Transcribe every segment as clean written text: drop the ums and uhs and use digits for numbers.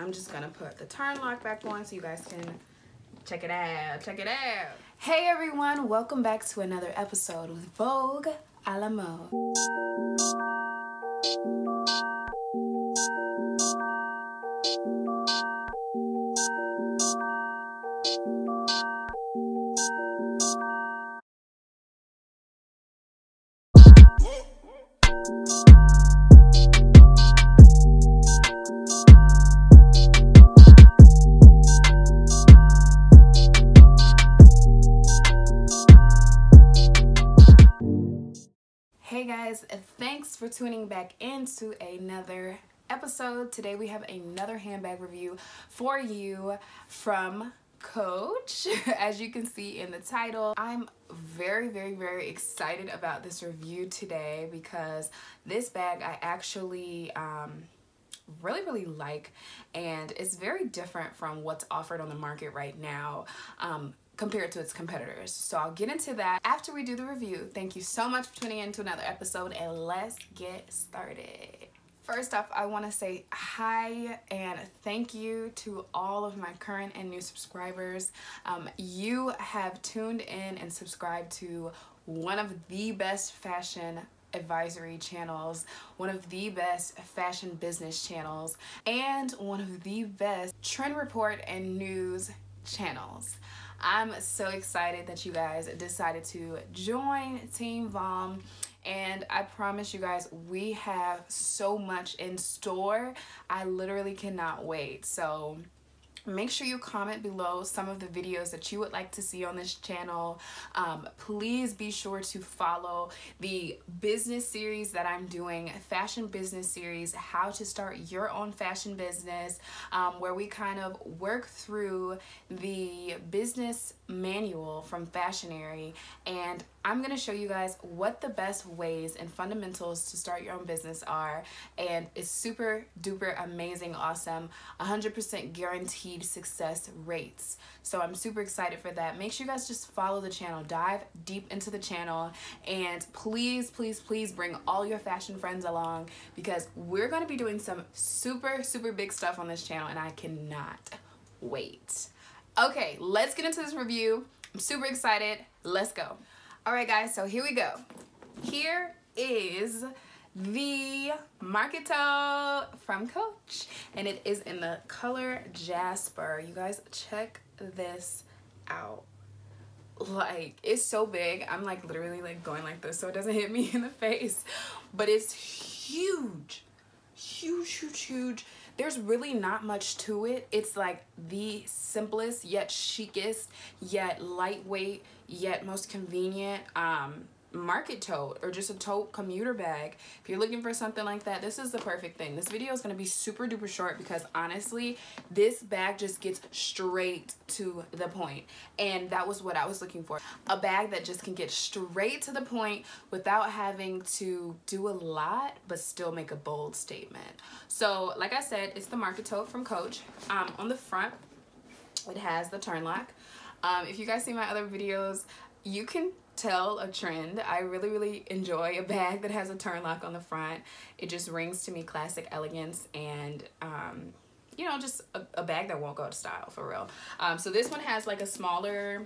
I'm just gonna put the Turnlock back on so you guys can check it out. Check it out. Hey everyone, welcome back to another episode with Vogue a la mode. Hey guys, thanks for tuning back into another episode. Today we have another handbag review for you from Coach. As you can see in the title, I'm very excited about this review today because this bag I actually really like, and it's very different from what's offered on the market right now compared to its competitors. So I'll get into that after we do the review. Thank you so much for tuning in to another episode, and let's get started. First off, I want to say hi and thank you to all of my current and new subscribers. You have tuned in and subscribed to one of the best fashion advisory channels, one of the best fashion business channels, and one of the best trend report and news channels. I'm so excited that you guys decided to join Team VALM, and I promise you guys we have so much in store. I literally cannot wait. So make sure you comment below some of the videos that you would like to see on this channel. Please be sure to follow the business series that I'm doing, fashion business series, how to start your own fashion business, where we kind of work through the business manual from Fashionary, and I'm going to show you guys what the best ways and fundamentals to start your own business are, and it's super duper amazing, awesome, 100% guaranteed success rates. So I'm super excited for that. Make sure you guys just follow the channel, dive deep into the channel, and please bring all your fashion friends along because we're going to be doing some super big stuff on this channel, and I cannot wait. Okay, let's get into this review. I'm super excited. Let's go. All right, guys, so here we go. Here is the Markettote from Coach, and it is in the color Jasper. You guys, check this out. Like, it's so big. I'm like literally like going like this so it doesn't hit me in the face, but it's huge. There's really not much to it. It's like the simplest yet chicest yet lightweight yet most convenient market tote, or just a tote commuter bag. If you're looking for something like that, this is the perfect thing. This video is going to be super duper short because honestly this bag just gets straight to the point, and that was what I was looking for. A bag that just can get straight to the point without having to do a lot but still make a bold statement. So like I said, it's the Markettote from Coach. On the front it has the Turnlock. If you guys see my other videos, you can tell a trend. I really enjoy a bag that has a Turnlock on the front. It just rings to me classic elegance, and you know, just a bag that won't go out of style, for real. So this one has like a smaller,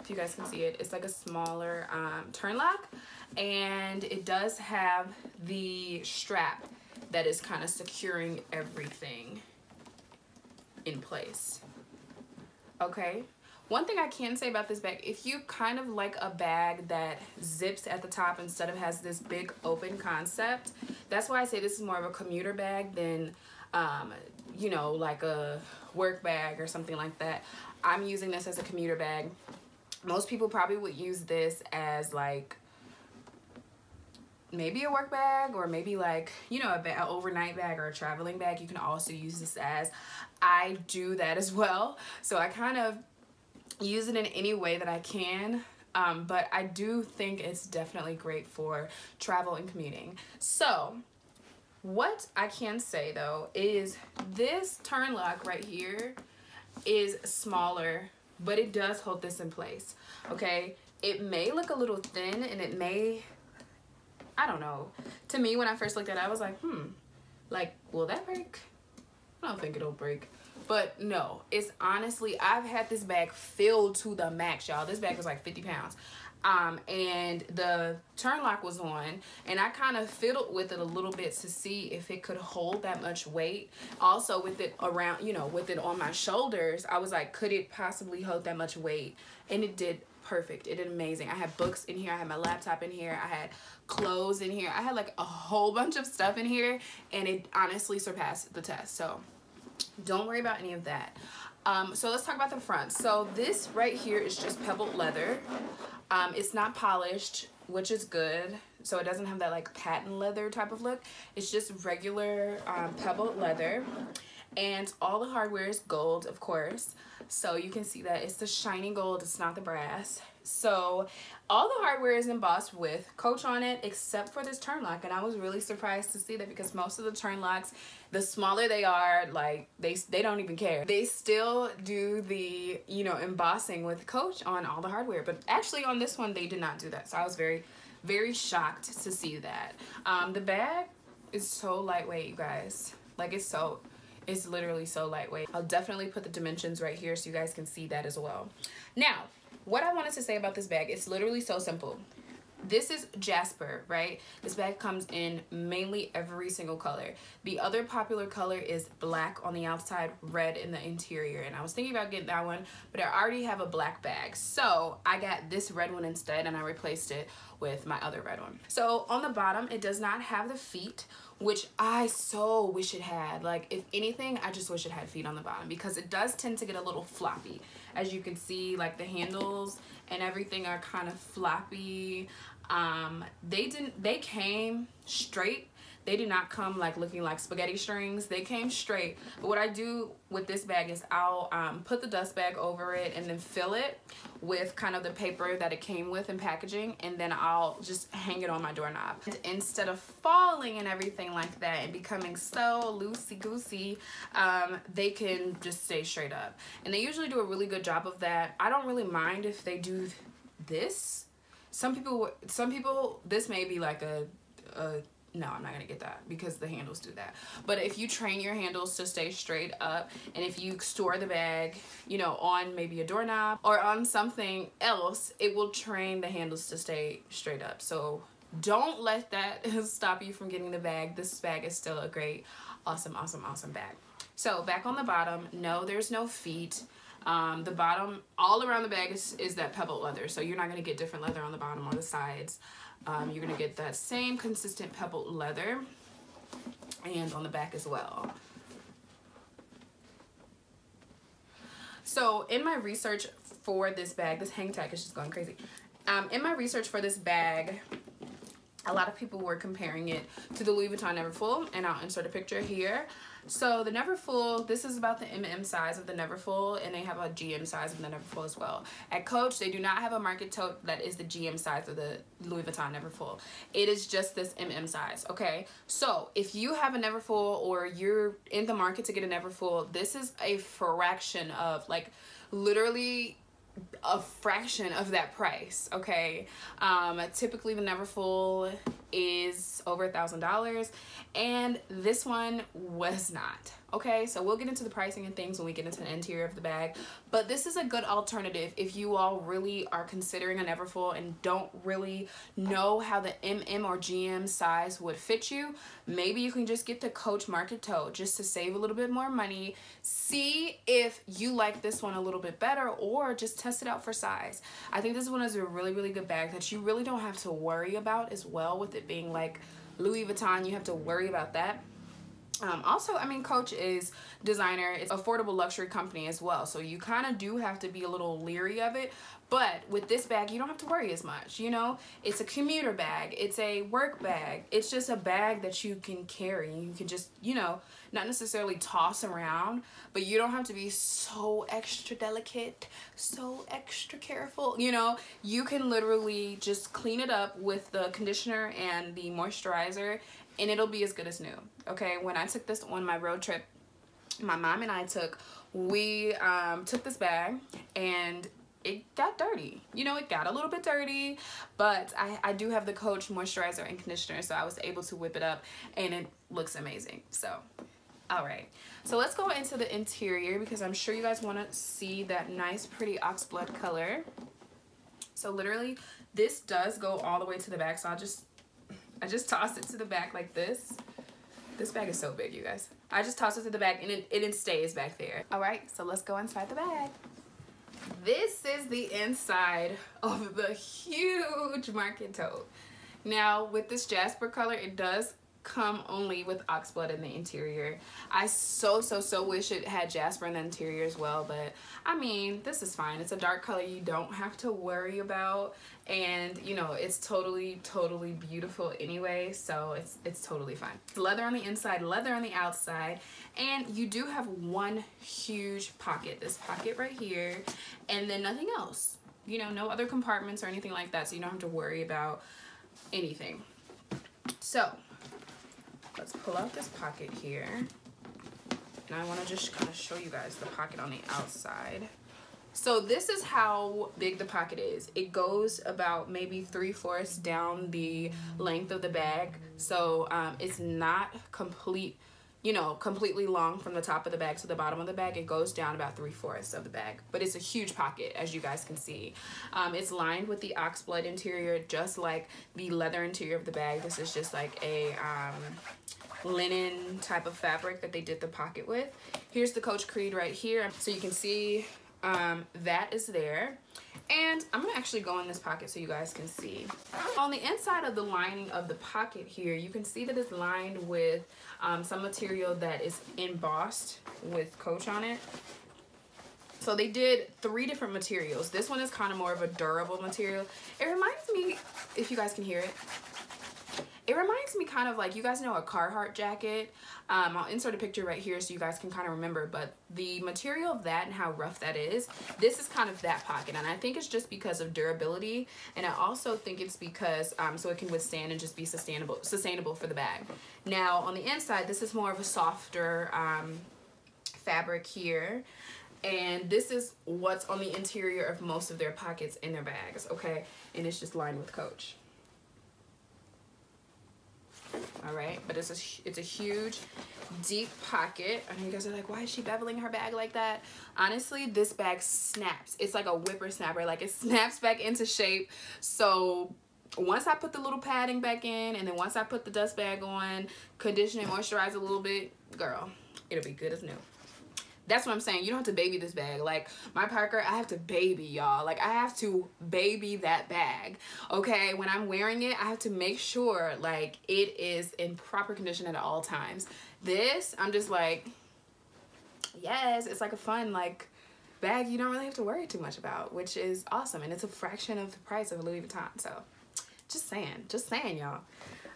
if you guys can see it, it's like a smaller Turnlock, and it does have the strap that is kind of securing everything in place. Okay. One thing I can say about this bag, if you kind of like a bag that zips at the top instead of has this big open concept, that's why I say this is more of a commuter bag than, you know, like a work bag or something like that. I'm using this as a commuter bag. Most people probably would use this as like maybe a work bag, or maybe like, you know, an overnight bag or a traveling bag. You can also use this as, I do that as well. So I kind of use it in any way that I can, but I do think it's definitely great for travel and commuting. So what I can say though is this Turnlock right here is smaller, but it does hold this in place. Okay, it may look a little thin, and it may, I don't know, to me when I first looked at it I was like, like, will that break? I don't think it'll break. But no, it's honestly, I've had this bag filled to the max, y'all. This bag was like 50 pounds. And the Turnlock was on, and I kind of fiddled with it a little bit to see if it could hold that much weight. Also with it around, you know, with it on my shoulders, I was like, could it possibly hold that much weight? And it did perfect. It did amazing. I had books in here, I had my laptop in here, I had clothes in here, I had like a whole bunch of stuff in here, and it honestly surpassed the test. So don't worry about any of that. So let's talk about the front. So this right here is just pebbled leather. It's not polished, which is good. So it doesn't have that like patent leather type of look. It's just regular pebbled leather. And all the hardware is gold, of course. So you can see that it's the shiny gold, it's not the brass. So all the hardware is embossed with Coach on it, except for this Turnlock. And I was really surprised to see that, because most of the Turnlocks, the smaller they are, like they don't even care. They still do the, you know, embossing with Coach on all the hardware. But actually on this one, they did not do that. So I was very, very shocked to see that. The bag is so lightweight, you guys. Like it's literally so lightweight. I'll definitely put the dimensions right here so you guys can see that as well. Now, what I wanted to say about this bag, it's literally so simple. This is Jasper, right? This bag comes in mainly every single color. The other popular color is black on the outside, red in the interior. And I was thinking about getting that one, but I already have a black bag. So I got this red one instead, and I replaced it with my other red one. So on the bottom, it does not have the feet, which I so wish it had. Like, if anything, I just wish it had feet on the bottom, because it does tend to get a little floppy. As you can see, like the handles and everything are kind of floppy. They came straight. They did not come like looking like spaghetti strings. They came straight. But what I do with this bag is I'll put the dust bag over it and then fill it with kind of the paper that it came with in packaging, and then I'll just hang it on my doorknob. And instead of falling and everything like that and becoming so loosey-goosey, they can just stay straight up. And they usually do a really good job of that. I don't really mind if they do this. Some people, this may be like no, I'm not gonna get that, because the handles do that. But if you train your handles to stay straight up, and if you store the bag, you know, on maybe a doorknob or on something else, it will train the handles to stay straight up. So don't let that stop you from getting the bag. This bag is still a great, awesome, awesome, awesome bag. So back on the bottom, no, there's no feet. The bottom, all around the bag is that pebbled leather. So you're not gonna get different leather on the bottom or the sides. You're gonna get that same consistent pebbled leather, and on the back as well. So in my research for this bag, this hang tag is just going crazy. In my research for this bag, a lot of people were comparing it to the Louis Vuitton Neverfull, and I'll insert a picture here. So the Neverfull, this is about the MM size of the Neverfull, and they have a GM size of the Neverfull as well. At Coach, they do not have a Markettote that is the GM size of the Louis Vuitton Neverfull. It is just this MM size, okay? So if you have a Neverfull, or you're in the market to get a Neverfull, this is a fraction of, like, literally a fraction of that price, okay? Typically the Neverfull is over $1,000, and this one was not, okay? So we'll get into the pricing and things when we get into the interior of the bag, but this is a good alternative if you all really are considering a Neverfull and don't really know how the MM or GM size would fit you. Maybe you can just get the Coach Markettote just to save a little bit more money. See if you like this one a little bit better, or just test it out for size. I think this one is a really, really good bag that you really don't have to worry about as well, with it being like Louis Vuitton. You have to worry about that. Also, I mean, Coach is designer. It's an affordable luxury company as well, so you kind of do have to be a little leery of it. But with this bag, you don't have to worry as much, you know? It's a commuter bag. It's a work bag. It's just a bag that you can carry. You can just, you know, not necessarily toss around, but you don't have to be so extra delicate, so extra careful, you know? You can literally just clean it up with the conditioner and the moisturizer, and it'll be as good as new, okay? When I took this on my road trip, my mom and I took, we took this bag, and it got dirty. You know, it got a little bit dirty, but I do have the Coach moisturizer and conditioner, so I was able to whip it up, and it looks amazing. So All right, so let's go into the interior because I'm sure you guys want to see that nice pretty oxblood color. So literally this does go all the way to the back, so I just toss it to the back like this. This bag is so big, you guys. I just toss it to the back and it stays back there. All right, so let's go inside the bag. This is the inside of the huge Markettote. Now with this jasper color, it does come only with oxblood in the interior. I so wish it had jasper in the interior as well, but I mean, this is fine. It's a dark color you don't have to worry about, and you know, it's totally beautiful anyway, so it's totally fine. Leather on the inside, leather on the outside, and you do have one huge pocket, this pocket right here, and then nothing else. You know, no other compartments or anything like that, so you don't have to worry about anything. So let's pull out this pocket here. And I want to just kind of show you guys the pocket on the outside. So this is how big the pocket is. It goes about maybe 3/4 down the length of the bag. So it's not completely long from the top of the bag to the bottom of the bag. It goes down about 3/4 of the bag, but it's a huge pocket, as you guys can see. It's lined with the oxblood interior, just like the leather interior of the bag. This is just like a linen type of fabric that they did the pocket with. Here's the Coach Creed right here, so you can see that is there. And I'm gonna actually go in this pocket so you guys can see. On the inside of the lining of the pocket here, you can see that it's lined with some material that is embossed with Coach on it. So they did 3 different materials. This one is kind of more of a durable material. It reminds me, if you guys can hear it reminds me kind of like, you guys know a Carhartt jacket. I'll insert a picture right here so you guys can kind of remember, but the material of that and how rough that is, this is kind of that pocket. And I think it's just because of durability, and I also think it's because so it can withstand and just be sustainable for the bag. Now on the inside, this is more of a softer fabric here, and this is what's on the interior of most of their pockets in their bags, okay? And it's just lined with Coach. All right, but it's a huge, deep pocket. I know you guys are like, why is she beveling her bag like that? Honestly, this bag snaps. It's like a whippersnapper. Like, it snaps back into shape. So once I put the little padding back in, and then once I put the dust bag on, condition and moisturize a little bit, girl, it'll be good as new. That's what I'm saying. You don't have to baby this bag. Like my Parker, I have to baby, y'all. Like I have to baby that bag, okay? When I'm wearing it, I have to make sure like it is in proper condition at all times. This, I'm just like, yes, it's like a fun like bag you don't really have to worry too much about, which is awesome. And it's a fraction of the price of a Louis Vuitton. So just saying, y'all.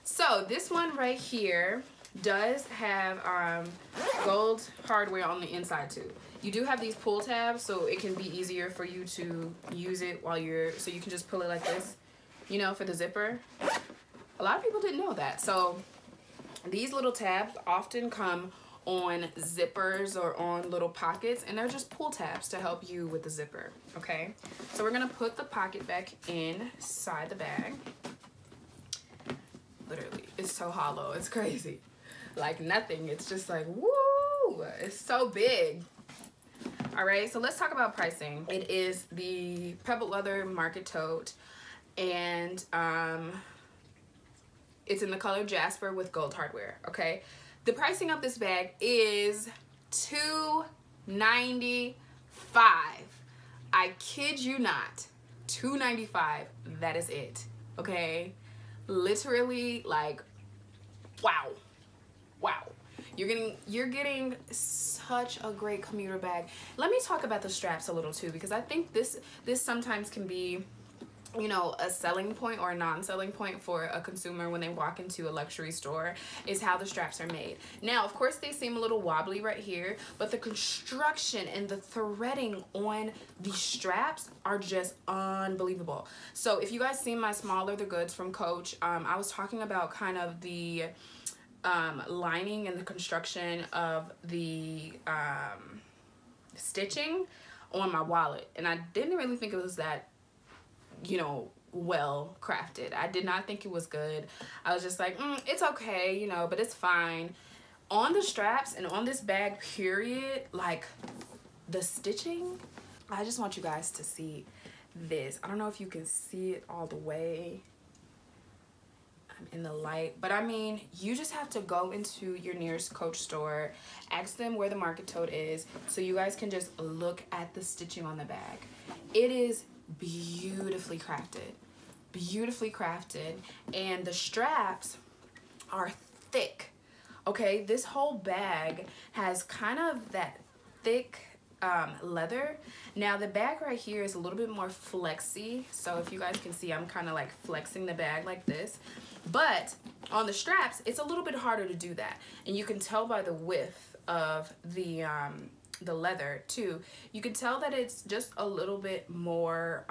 So this one right here does have gold hardware on the inside too. You do have these pull tabs, so it can be easier for you to use it while so you can just pull it like this, you know, for the zipper. A lot of people didn't know that. So these little tabs often come on zippers or on little pockets, and they're just pull tabs to help you with the zipper, okay? So we're gonna put the pocket back inside the bag. Literally, it's so hollow, it's crazy. Like nothing, it's just like, woo, it's so big. All right, so let's talk about pricing. It is the pebble leather Markettote, and it's in the color jasper with gold hardware, okay? The pricing of this bag is $295. I kid you not, $295, that is it, okay? Literally, like, wow. You're getting such a great commuter bag. Let me talk about the straps a little too, because I think this sometimes can be, you know, a selling point or a non-selling point for a consumer when they walk into a luxury store, is how the straps are made. Now, of course, they seem a little wobbly right here, but the construction and the threading on the straps are just unbelievable. So if you guys seen my small leather goods from Coach, I was talking about kind of the lining and the construction of the stitching on my wallet, and I didn't really think it was that, you know, well crafted. I did not think it was good. I was just like, it's okay, you know, but it's fine. on the straps and on this bag period, like the stitching, I just want you guys to see this. I don't know if you can see it all the way. I'm in the light, but I mean, you just have to go into your nearest Coach store, ask them where the Markettote is, so you guys can just look at the stitching on the bag. It is beautifully crafted, and the straps are thick. Okay, this whole bag has kind of that thick leather. Now the bag right here is a little bit more flexy, so if you guys can see, I'm kind of like flexing the bag like this, but on the straps it's a little bit harder to do that, and you can tell by the width of the leather too. You can tell that it's just a little bit more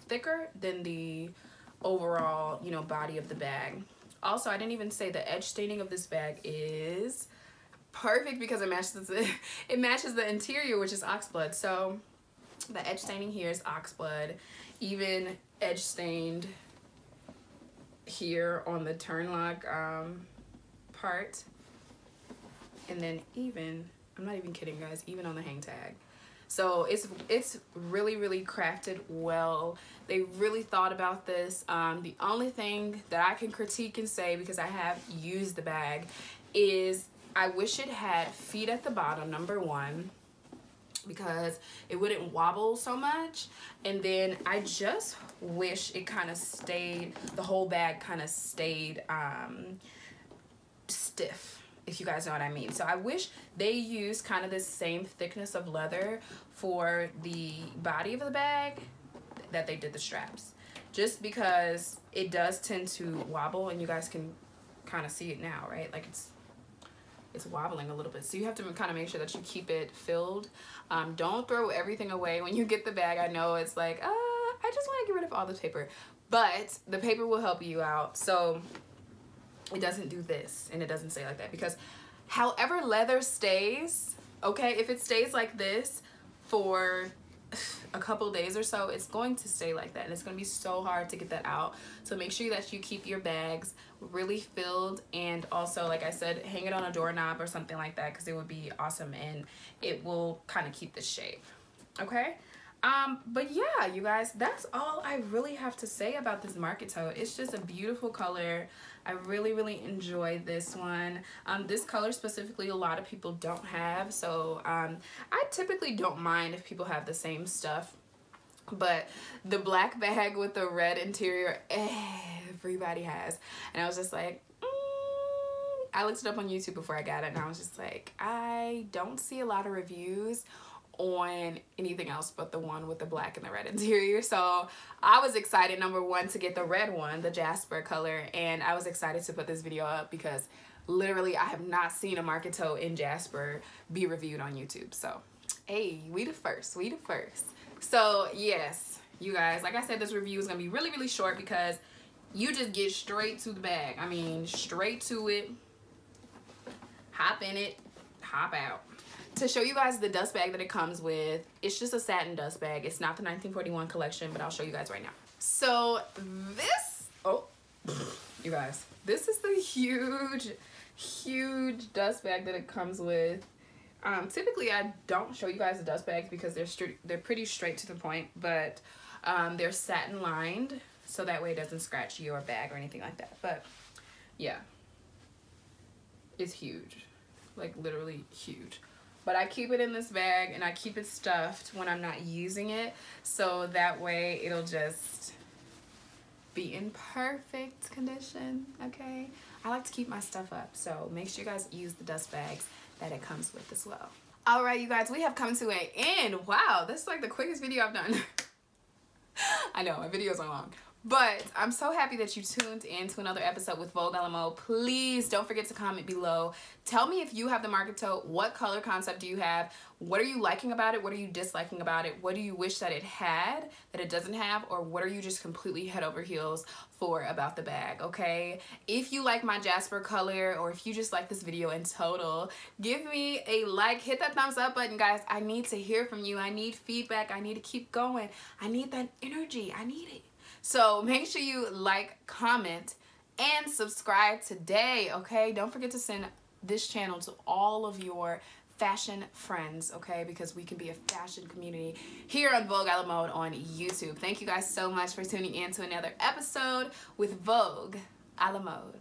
thicker than the overall, you know, body of the bag. Also, I didn't even say the edge staining of this bag is perfect because it matches the interior, which is oxblood. So the edge staining here is oxblood, even edge stained here on the Turnlock part, and then even, I'm not even kidding guys, even on the hang tag. So it's really crafted well. They really thought about this. The only thing that I can critique and say, because I have used the bag, is I wish it had feet at the bottom, number one, because it wouldn't wobble so much. And then I just wish it kind of stayed, the whole bag kind of stayed stiff, if you guys know what I mean. So I wish they used kind of the same thickness of leather for the body of the bag that they did the straps, just because it does tend to wobble, and you guys can kind of see it now, right? Like it's wobbling a little bit, so you have to kind of make sure that you keep it filled. Don't throw everything away when you get the bag. I know it's like, I just want to get rid of all the paper, but the paper will help you out. So it doesn't do this, and it doesn't stay like that, because however leather stays, okay, if it stays like this for a couple days or so, it's going to stay like that, and it's going to be so hard to get that out. So make sure that you keep your bags really filled, and also, like I said, hang it on a doorknob or something like that, because it would be awesome, and it will kind of keep the shape. Okay, but yeah, you guys, that's all I really have to say about this Markettote. It's just a beautiful color. I really enjoy this one. This color specifically, a lot of people don't have, so I typically don't mind if people have the same stuff, but the black bag with the red interior, everybody has. And I was just like, I looked it up on YouTube before I got it, and I was just like, I don't see a lot of reviews on anything else but the one with the black and the red interior. So I was excited, number one, to get the red one, the Jasper color, and I was excited to put this video up because literally I have not seen a Markettote in Jasper be reviewed on YouTube. So hey, we the first. So yes, you guys, like I said, this review is gonna be really short because you just get straight to the bag. I mean, straight to it, hop in it, hop out. To show you guys the dust bag that it comes with, it's just a satin dust bag. It's not the 1941 collection, but I'll show you guys right now. So this, you guys, this is the huge dust bag that it comes with. Typically I don't show you guys the dust bags because they're pretty straight to the point, but they're satin lined, so that way it doesn't scratch your bag or anything like that. But yeah, it's huge, like literally huge. But I keep it in this bag, and I keep it stuffed when I'm not using it, so that way it'll just be in perfect condition, okay? I like to keep my stuff up, so make sure you guys use the dust bags that it comes with as well. All right, you guys, we have come to an end. Wow, this is like the quickest video I've done. I know, my videos are long. But I'm so happy that you tuned in to another episode with Vogue LMO. Please don't forget to comment below. Tell me if you have the Markettote. What color concept do you have? What are you liking about it? What are you disliking about it? What do you wish that it had that it doesn't have? Or what are you just completely head over heels for about the bag, okay? If you like my Jasper color, or if you just like this video in total, give me a like, hit that thumbs up button, guys. I need to hear from you. I need feedback. I need to keep going. I need that energy. I need it. So make sure you like, comment, and subscribe today, okay? Don't forget to send this channel to all of your fashion friends, okay? Because we can be a fashion community here on Vogue a la Mode on YouTube. Thank you guys so much for tuning in to another episode with Vogue a la Mode.